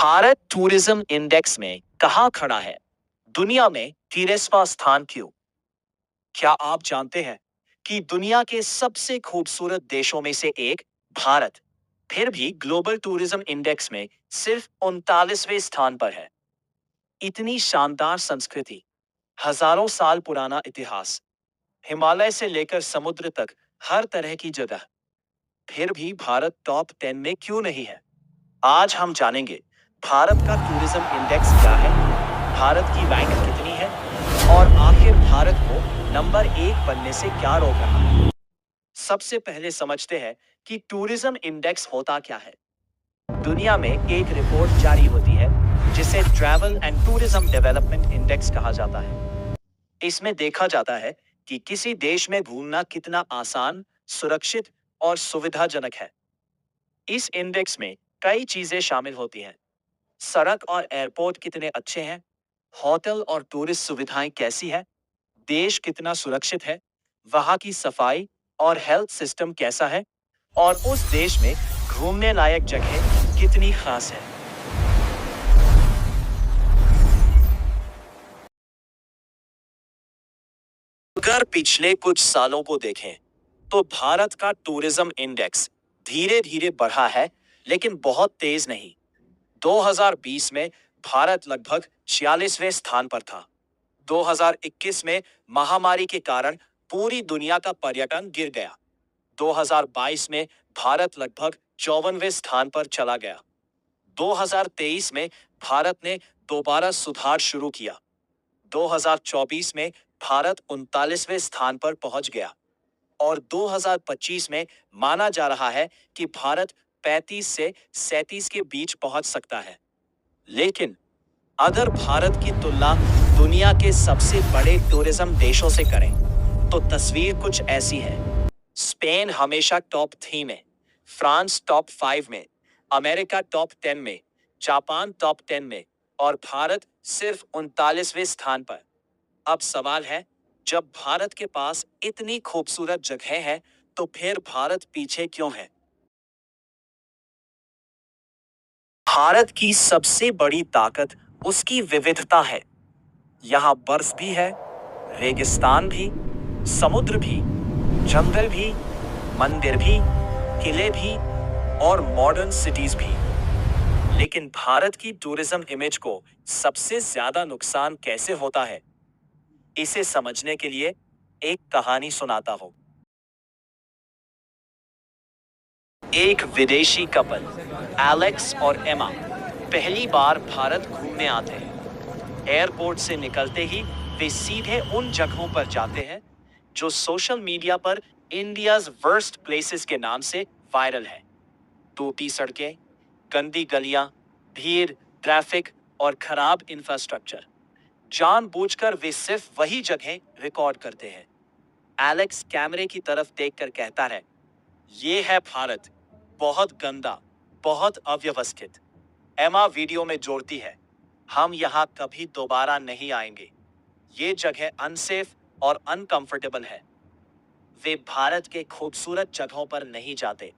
Bharat tourism index में कहाँ खड़ा है? दुनिया में 13वां स्थान क्यों? क्या आप जानते हैं कि दुनिया के सबसे खूबसूरत देशों में से एक भारत फिर भी ग्लोबल टूरिज्म इंडेक्स में सिर्फ 39वें स्थान पर है। इतनी शानदार संस्कृति, हजारों साल पुराना इतिहास, हिमालय से लेकर समुद्र तक हर तरह की जगह, फिर भी भारत टॉप 10 में क्यों नहीं है? आज हम जानेंगे भारत का टूरिज्म इंडेक्स क्या है, भारत की रैंक कितनी है और आखिर भारत को नंबर 1 बनने से क्या रोक रहा है। सबसे पहले समझते हैं कि टूरिज्म इंडेक्स होता क्या है। दुनिया में एक रिपोर्ट जारी होती है जिसे travel and tourism development index कहा जाता है। इसमें देखा जाता है कि किसी देश में घूमना कितना आसान, सुरक्षित और सुविधाजनक है। इस इंडेक्स में कई चीजें शामिल होती हैं। सड़क और एयरपोर्ट कितने अच्छे हैं, होटल और टूरिस्ट सुविधाएं कैसी है, देश कितना सुरक्षित है, वहां की सफाई और हेल्थ सिस्टम कैसा है और उस देश में घूमने लायक जगह कितनी खास है। अगर पिछले कुछ सालों को देखें तो भारत का टूरिज्म इंडेक्स धीरे धीरे बढ़ा है, लेकिन बहुत तेज नहीं। 2020 में भारत लगभग 46वें स्थान पर था। 2021 में महामारी के कारण पूरी दुनिया का पर्यटन गिर गया। 2022 में भारत लगभग 54वें स्थान पर चला गया। 2023 में भारत ने दोबारा सुधार शुरू किया। 2024 में भारत 39वें स्थान पर पहुंच गया और 2025 में माना जा रहा है कि भारत 35 से 37 के बीच पहुंच सकता है। लेकिन अगर भारत की तुलना दुनिया के सबसे बड़े टूरिज्म देशों से करें तो तस्वीर कुछ ऐसी है। स्पेन हमेशा टॉप 3 में, फ्रांस टॉप 5 में, अमेरिका टॉप 10 में, जापान टॉप 10 में और भारत सिर्फ 39वें स्थान पर। अब सवाल है, जब भारत के पास इतनी खूबसूरत जगह है तो फिर भारत पीछे क्यों है? भारत की सबसे बड़ी ताकत उसकी विविधता है। यहाँ बर्फ भी है, रेगिस्तान भी, समुद्र भी, जंगल भी, मंदिर भी, किले भी और मॉडर्न सिटीज भी। लेकिन भारत की टूरिज्म इमेज को सबसे ज्यादा नुकसान कैसे होता है, इसे समझने के लिए एक कहानी सुनाता हूं। एक विदेशी कपल, एलेक्स और एमा, पहली बार भारत घूमने आते हैं। एयरपोर्ट से निकलते ही वे सीधे उन जगहों पर जाते हैं जो सोशल मीडिया पर इंडियाज वर्स्ट प्लेसेस के नाम से वायरल है। टूटी सड़कें, गंदी गलियां, भीड़, ट्रैफिक और खराब इंफ्रास्ट्रक्चर। जानबूझकर वे सिर्फ वही जगह रिकॉर्ड करते हैं। एलेक्स कैमरे की तरफ देखकर कहता है, ये है भारत, बहुत गंदा, बहुत अव्यवस्थित। एमा वीडियो में जोड़ती है, हम यहाँ कभी दोबारा नहीं आएंगे, ये जगह अनसेफ और अनकंफर्टेबल है। वे भारत के खूबसूरत जगहों पर नहीं जाते,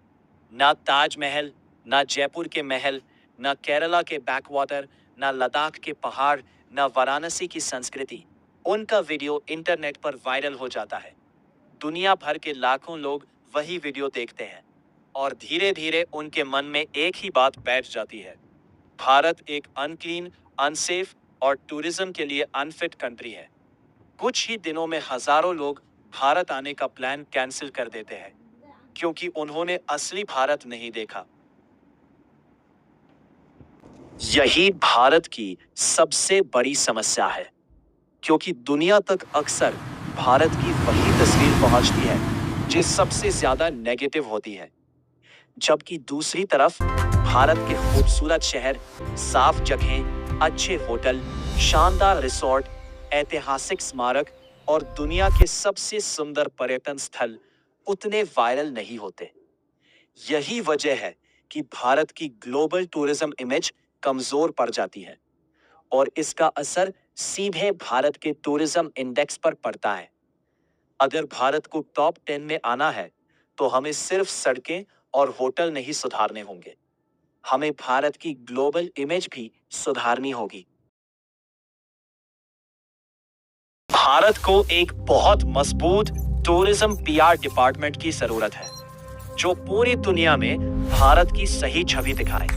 ना ताजमहल, ना जयपुर के महल, ना केरला के बैकवाटर, ना लद्दाख के पहाड़, ना वाराणसी की संस्कृति। उनका वीडियो इंटरनेट पर वायरल हो जाता है। दुनिया भर के लाखों लोग वही वीडियो देखते हैं और धीरे धीरे उनके मन में एक ही बात बैठ जाती है, भारत एक अनक्लीन, अनसेफ और टूरिज्म के लिए अनफिट कंट्री है। कुछ ही दिनों में हजारों लोग भारत आने का प्लान कैंसिल कर देते हैं क्योंकि उन्होंने असली भारत नहीं देखा। यही भारत की सबसे बड़ी समस्या है, क्योंकि दुनिया तक अक्सर भारत की वही तस्वीर पहुंचती है जो सबसे ज्यादा नेगेटिव होती है। जबकि दूसरी तरफ भारत के खूबसूरत शहर, साफ जगहें, अच्छे होटल, शानदार रिसोर्ट, ऐतिहासिक स्मारक और दुनिया के सबसे सुंदर पर्यटन स्थल उतने वायरल नहीं होते। यही वजह है कि भारत की ग्लोबल टूरिज्म इमेज कमजोर पड़ जाती है और इसका असर सीधे भारत के टूरिज्म इंडेक्स पर पड़ता है। अगर भारत को टॉप 10 में आना है तो हमें सिर्फ सड़कें और होटल नहीं सुधारने होंगे, हमें भारत की ग्लोबल इमेज भी सुधारनी होगी। भारत को एक बहुत मजबूत टूरिज्म पीआर डिपार्टमेंट की जरूरत है, जो पूरी दुनिया में भारत की सही छवि दिखाए,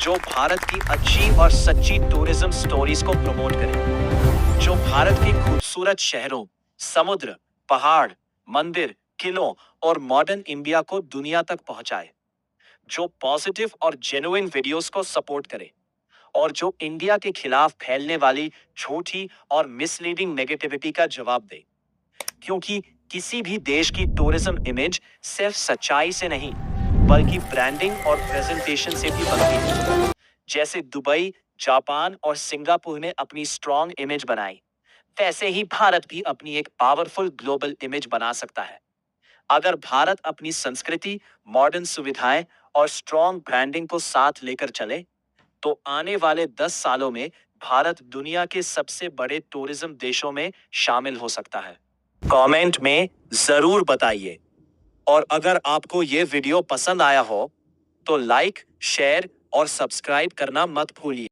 जो भारत की अच्छी और सच्ची टूरिज्म स्टोरीज को प्रमोट करे, जो भारत के खूबसूरत शहरों, समुद्र, पहाड़, मंदिर, किलों और मॉडर्न इंडिया को दुनिया तक पहुंचाए, जो पॉजिटिव और जेन्युइन वीडियोस को सपोर्ट करे और जो इंडिया के खिलाफ फैलने वाली झूठी और मिसलीडिंग नेगेटिविटी का जवाब दे। क्योंकि किसी भी देश की टूरिज्म इमेज सिर्फ सच्चाई से नहीं, बल्कि ब्रांडिंग और प्रेजेंटेशन से भी बनती है। जैसे दुबई, जापान और सिंगापुर ने अपनी स्ट्रॉन्ग इमेज बनाई, वैसे ही भारत भी अपनी एक पावरफुल ग्लोबल इमेज बना सकता है। अगर भारत अपनी संस्कृति, मॉडर्न सुविधाएं और स्ट्रॉन्ग ब्रांडिंग को साथ लेकर चले, तो आने वाले 10 सालों में भारत दुनिया के सबसे बड़े टूरिज्म देशों में शामिल हो सकता है। कमेंट में जरूर बताइए। और अगर आपको ये वीडियो पसंद आया हो, तो लाइक, शेयर और सब्सक्राइब करना मत भूलिए।